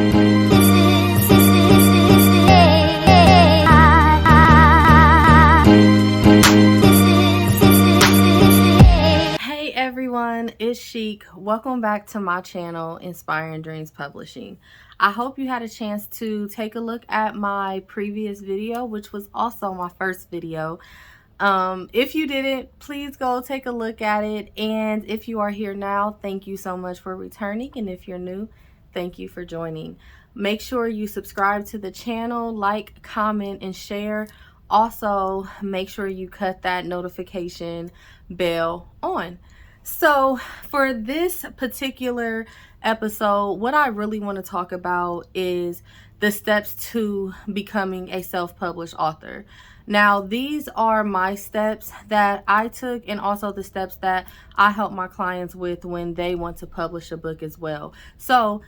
Hey everyone, it's Chic. Welcome back to my channel, Inspiring Dreams Publishing. I hope you had a chance to take a look at my previous video, which was also my first video. If you didn't, please go take a look at it. And if you are here now, thank you so much for returning. And if you're new, thank you for joining. Make sure you subscribe to the channel, like, comment, and share. Also, make sure you cut that notification bell on. So for this particular episode, what I really want to talk about is the steps to becoming a self-published author. Now, these are my steps that I took, and also the steps that I help my clients with when they want to publish a book as well. So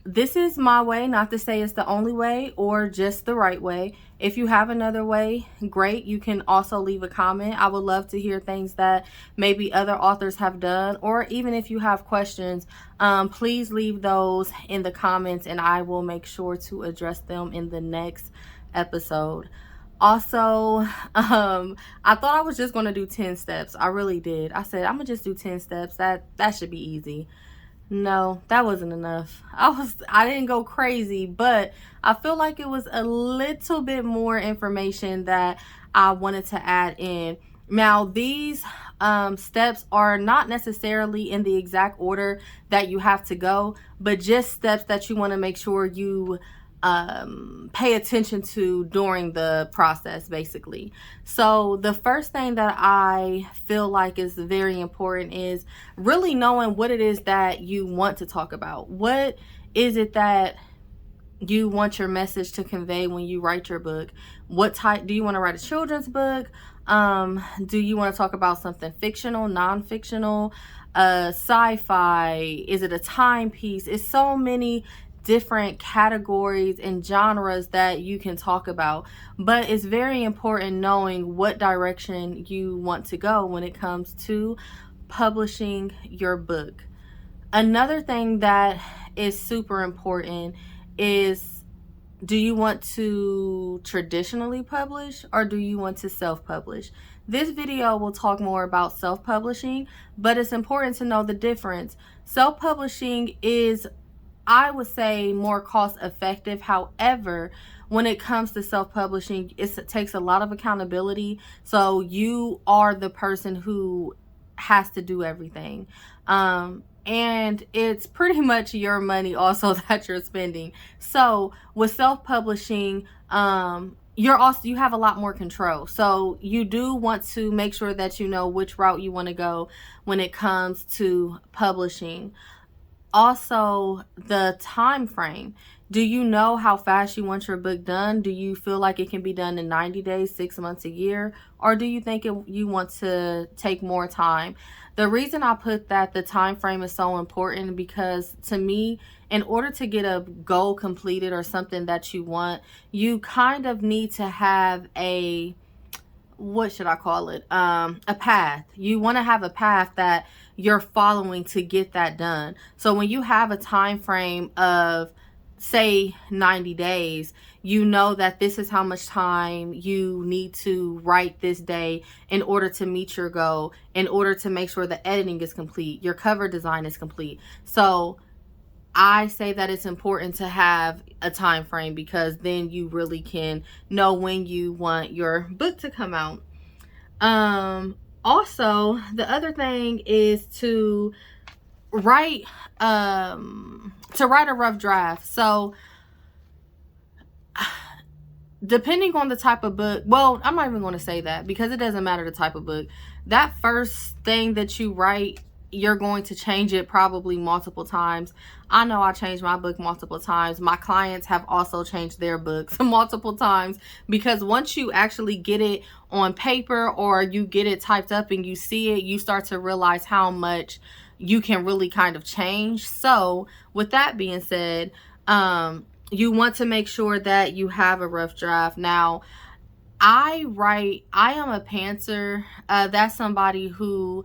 this is my way, not to say it's the only way or just the right way. If you have another way, great. You can also leave a comment. I would love to hear things that maybe other authors have done, or even if you have questions, please leave those in the comments and I will make sure to address them in the next episode. Also, I thought I was just going to do 10 steps. I really did. I said, I'm going to just do 10 steps. That should be easy. No, that wasn't enough. I didn't go crazy, but I feel like it was a little bit more information that I wanted to add in. Now, these steps are not necessarily in the exact order that you have to go, but just steps that you want to make sure you pay attention to during the process, basically. So the first thing that I feel like is very important is really knowing what it is that you want to talk about. What is it that you want your message to convey when you write your book? What type do you want to write? A children's book? Do you want to talk about something fictional, non-fictional, sci-fi? Is it a timepiece? It's so many different categories and genres that you can talk about, but it's very important knowing what direction you want to go when it comes to publishing your book. Another thing that is super important is, do you want to traditionally publish or do you want to self-publish? This video will talk more about self-publishing, but it's important to know the difference. Self-publishing is, I would say, more cost effective. However, when it comes to self-publishing, it takes a lot of accountability. So you are the person who has to do everything. And it's pretty much your money also that you're spending. So with self-publishing, you have a lot more control. So you do want to make sure that you know which route you want to go when it comes to publishing. Also, the time frame. Do you know how fast you want your book done? Do you feel like it can be done in 90 days, 6 months, a year? Or do you think you want to take more time? The reason I put that the time frame is so important, because to me, in order to get a goal completed or something that you want, you kind of need to have a, what should I call it? A path. You want to have a path that you're following to get that done. So when you have a time frame of, say, 90 days, you know that this is how much time you need to write this day in order to meet your goal, in order to make sure the editing is complete, your cover design is complete. So I say that it's important to have a time frame, because then you really can know when you want your book to come out. Also, the other thing is to write a rough draft. So depending on the type of book, well, I'm not even going to say that, because it doesn't matter the type of book. That first thing that you write, you're going to change it probably multiple times. I know I changed my book multiple times. My clients have also changed their books multiple times, because once you actually get it on paper or you get it typed up and you see it, you start to realize how much you can really kind of change. So with that being said, you want to make sure that you have a rough draft. Now, I am a pantser. That's somebody who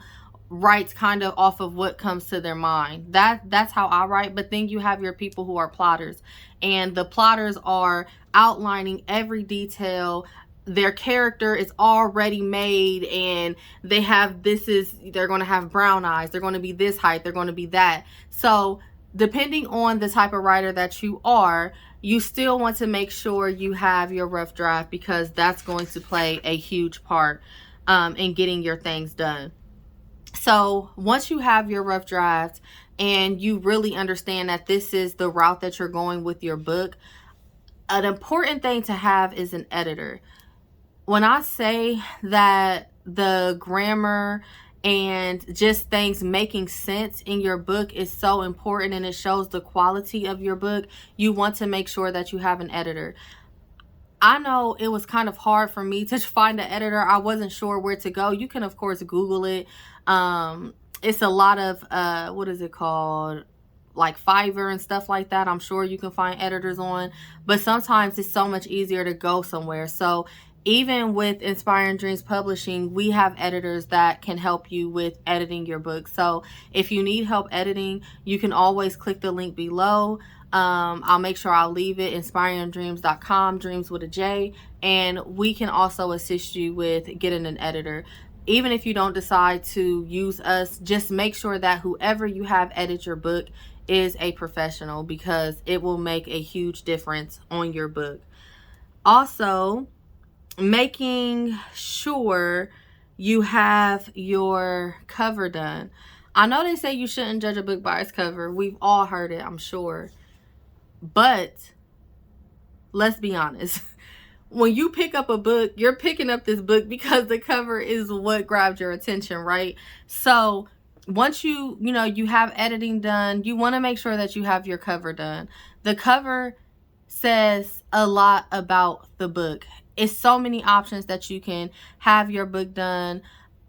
writes kind of off of what comes to their mind. That's how I write. But then you have your people who are plotters, and the plotters are outlining every detail. Their character is already made, and they have, they're going to have brown eyes, they're going to be this height, they're going to be that. So depending on the type of writer that you are, you still want to make sure you have your rough draft, because that's going to play a huge part in getting your things done. So once you have your rough draft and you really understand that this is the route that you're going with your book, an important thing to have is an editor. When I say that the grammar and just things making sense in your book is so important and it shows the quality of your book, you want to make sure that you have an editor. I know it was kind of hard for me to find an editor. I wasn't sure where to go. You can, of course, Google it. It's a lot of, what is it called? Like Fiverr and stuff like that. I'm sure you can find editors on. But sometimes it's so much easier to go somewhere. So even with Inspiring Dreams Publishing, we have editors that can help you with editing your book. So if you need help editing, you can always click the link below. I'll make sure I'll leave it, inspiringdreams.com, dreams with a J, and we can also assist you with getting an editor. Even if you don't decide to use us, just make sure that whoever you have edit your book is a professional, because it will make a huge difference on your book. Also, making sure you have your cover done. I know they say you shouldn't judge a book by its cover. We've all heard it, I'm sure. But let's be honest. When you pick up a book, you're picking up this book because the cover is what grabbed your attention, right? So once you have editing done, you want to make sure that you have your cover done. The cover says a lot about the book. It's so many options that you can have your book done,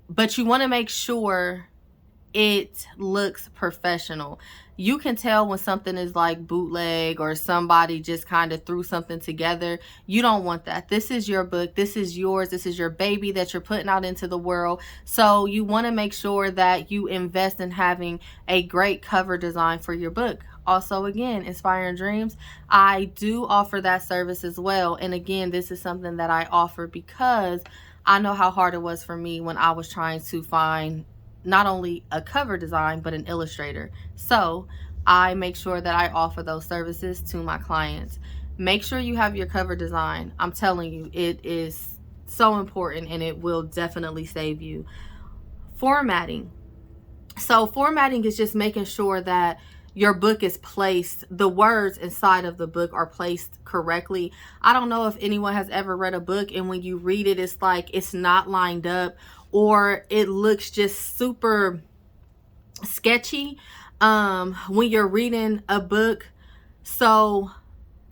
but you want to make sure it looks professional. You can tell when something is like bootleg or somebody just kind of threw something together. You don't want that. This is your book. This is yours. This is your baby that you're putting out into the world. So you want to make sure that you invest in having a great cover design for your book. Also, again, Inspiring Dreams, I do offer that service as well. And again, this is something that I offer because I know how hard it was for me when I was trying to find not only a cover design, but an illustrator. So I make sure that I offer those services to my clients. Make sure you have your cover design. I'm telling you, it is so important and it will definitely save you. Formatting. So formatting is just making sure that your book is placed, the words inside of the book are placed correctly. I don't know if anyone has ever read a book and when you read it, it's like it's not lined up, or it looks just super sketchy when you're reading a book. So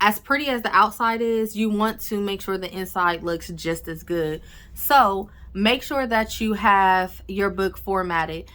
as pretty as the outside is, you want to make sure the inside looks just as good. So make sure that you have your book formatted.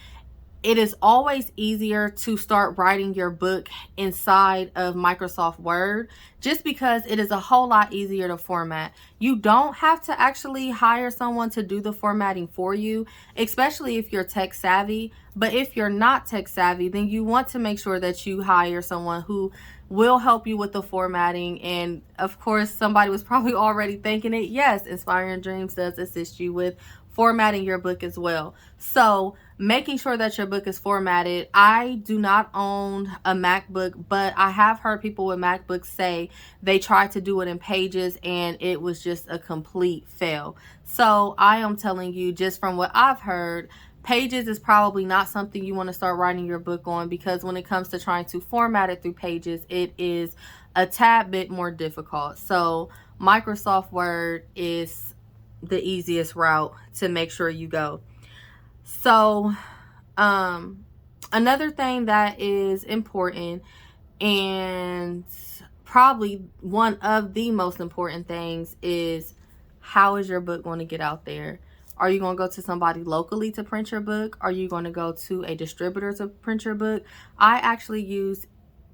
It is always easier to start writing your book inside of Microsoft Word, just because it is a whole lot easier to format. You don't have to actually hire someone to do the formatting for you, especially if you're tech savvy. But if you're not tech savvy, then you want to make sure that you hire someone who will help you with the formatting. And of course, somebody was probably already thinking it. Yes, Inspiring Dreams does assist you with formatting your book as well. So making sure that your book is formatted. I do not own a MacBook, but I have heard people with MacBooks say they tried to do it in Pages and it was just a complete fail. So I am telling you, just from what I've heard, Pages is probably not something you want to start writing your book on, because when it comes to trying to format it through Pages, it is a tad bit more difficult. So Microsoft Word is the easiest route to make sure you go. So another thing that is important, and probably one of the most important things, is how is your book going to get out there? Are you going to go to somebody locally to print your book? Are you going to go to a distributor to print your book? I actually used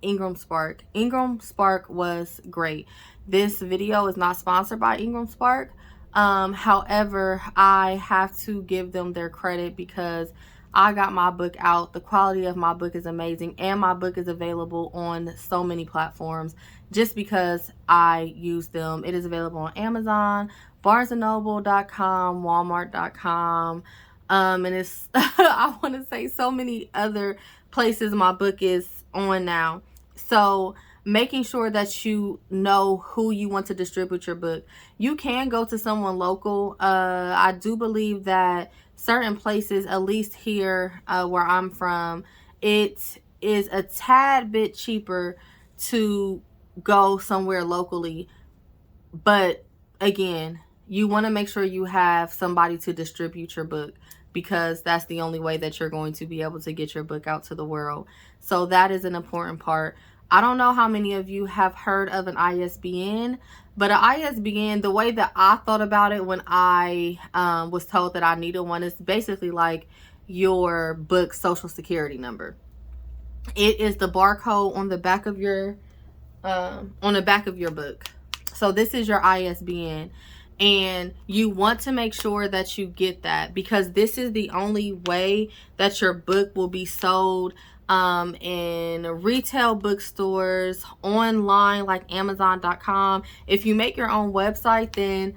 Ingram Spark. Ingram Spark was great. This video is not sponsored by Ingram Spark. However, I have to give them their credit because I got my book out. The quality of my book is amazing, and my book is available on so many platforms just because I use them. It is available on Amazon, barnesandnoble.com, walmart.com, and it's I want to say so many other places my book is on now. So making sure that you know who you want to distribute your book. You can go to someone local. I do believe that certain places, at least here where I'm from, it is a tad bit cheaper to go somewhere locally. But again, you want to make sure you have somebody to distribute your book, because that's the only way that you're going to be able to get your book out to the world. So that is an important part. I don't know how many of you have heard of an ISBN, but an ISBN, the way that I thought about it when I was told that I needed one, is basically like your book's social security number. It is the barcode on the back of your book. So this is your ISBN, and you want to make sure that you get that, because this is the only way that your book will be sold in retail bookstores, online like Amazon.com. If you make your own website, then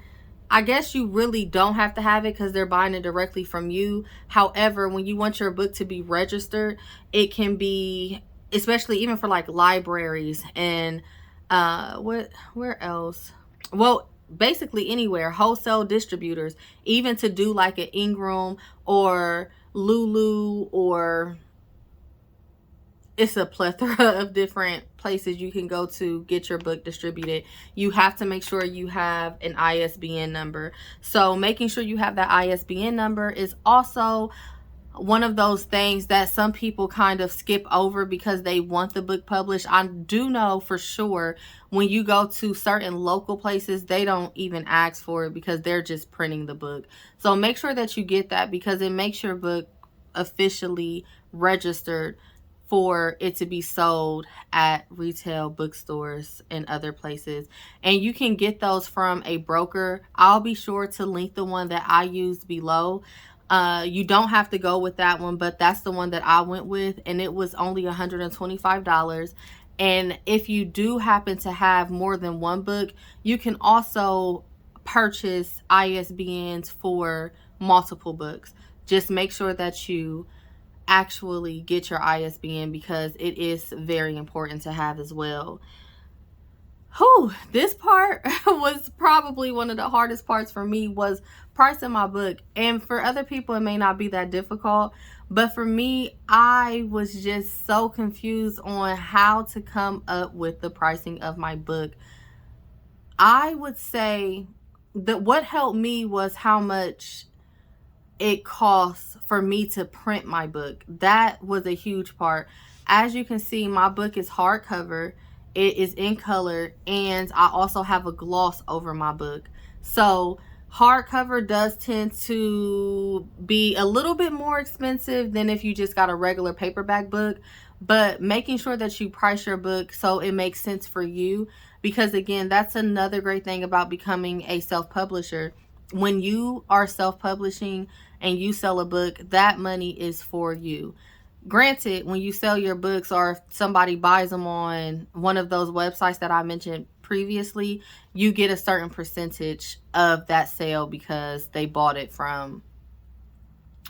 I guess you really don't have to have it because they're buying it directly from you. However, when you want your book to be registered, it can be, especially even for like libraries and where else? Well, basically anywhere, wholesale distributors, even to do like an Ingram or Lulu, or it's a plethora of different places you can go to get your book distributed. You have to make sure you have an ISBN number. So making sure you have that ISBN number is also one of those things that some people kind of skip over because they want the book published. I do know for sure when you go to certain local places, they don't even ask for it because they're just printing the book. So make sure that you get that, because it makes your book officially registered for it to be sold at retail bookstores and other places. And you can get those from a broker. I'll be sure to link the one that I used below. You don't have to go with that one, but that's the one that I went with, and it was only $125. And if you do happen to have more than one book, you can also purchase ISBNs for multiple books. Just make sure that you actually get your ISBN, because it is very important to have as well. Whew, this part was probably one of the hardest parts for me, was pricing my book. And for other people, it may not be that difficult. But for me, I was just so confused on how to come up with the pricing of my book. I would say that what helped me was how much it costs for me to print my book. That was a huge part. As you can see, my book is hardcover. It is in color, and I also have a gloss over my book. So hardcover does tend to be a little bit more expensive than if you just got a regular paperback book, but making sure that you price your book so it makes sense for you, because again, that's another great thing about becoming a self-publisher. When you are self-publishing and you sell a book, that money is for you. Granted, when you sell your books, or if somebody buys them on one of those websites that I mentioned previously, you get a certain percentage of that sale because they bought it from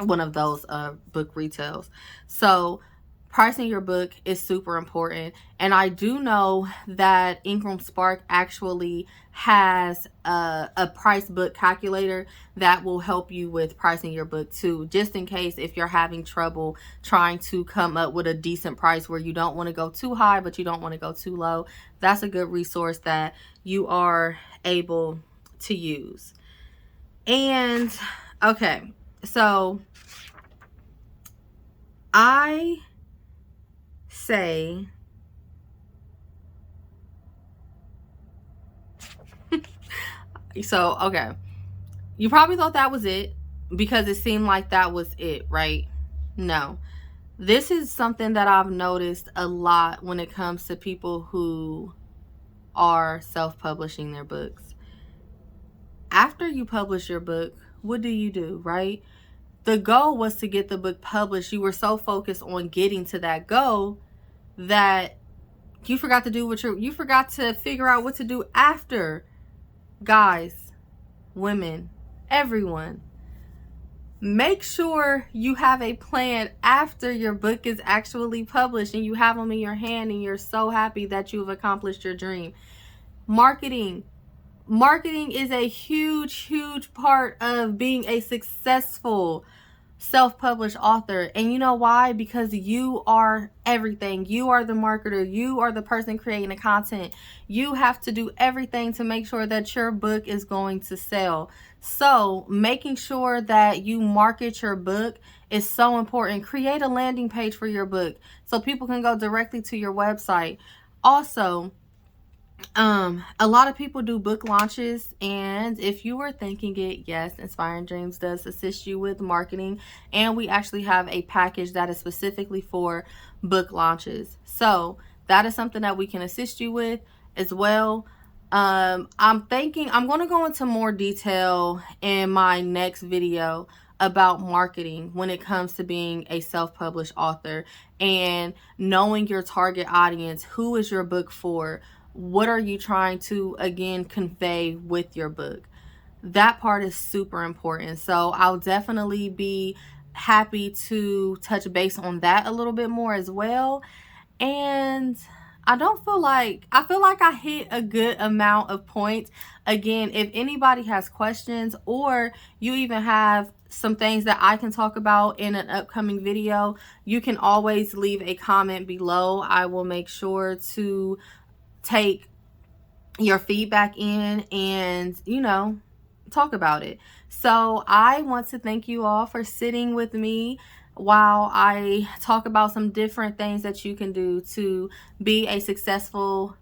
one of those book retails. So pricing your book is super important. And I do know that Ingram Spark actually has a price book calculator that will help you with pricing your book too, just in case if you're having trouble trying to come up with a decent price where you don't want to go too high but you don't want to go too low. That's a good resource that you are able to use. And okay, so I say so okay, you probably thought that was it because it seemed like that was it, right? No, this is something that I've noticed a lot when it comes to people who are self-publishing their books. After you publish your book, what do, right? the goal was to get the book published. You were so focused on getting to that goal that you forgot to do you forgot to figure out what to do after. Guys, women, everyone, make sure you have a plan after your book is actually published and you have them in your hand and you're so happy that you've accomplished your dream. Marketing is a huge part of being a successful self-published author. And you know why? Because you are everything. You are the marketer. You are the person creating the content. You have to do everything to make sure that your book is going to sell. So making sure that you market your book is so important. Create a landing page for your book so people can go directly to your website. Also, a lot of people do book launches, and if you were thinking it, yes, Inspiring Dreams does assist you with marketing, and we actually have a package that is specifically for book launches. So that is something that we can assist you with as well. I'm going to go into more detail in my next video about marketing when it comes to being a self-published author and knowing your target audience. Who is your book for? What are you trying to, again, convey with your book? That part is super important. So I'll definitely be happy to touch base on that a little bit more as well. And I feel like I hit a good amount of points. Again, if anybody has questions or you even have some things that I can talk about in an upcoming video, you can always leave a comment below. I will make sure to take your feedback in and, talk about it. So I want to thank you all for sitting with me while I talk about some different things that you can do to be a successful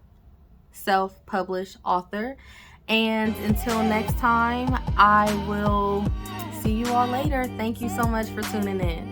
self-published author. And until next time, I will see you all later. Thank you so much for tuning in.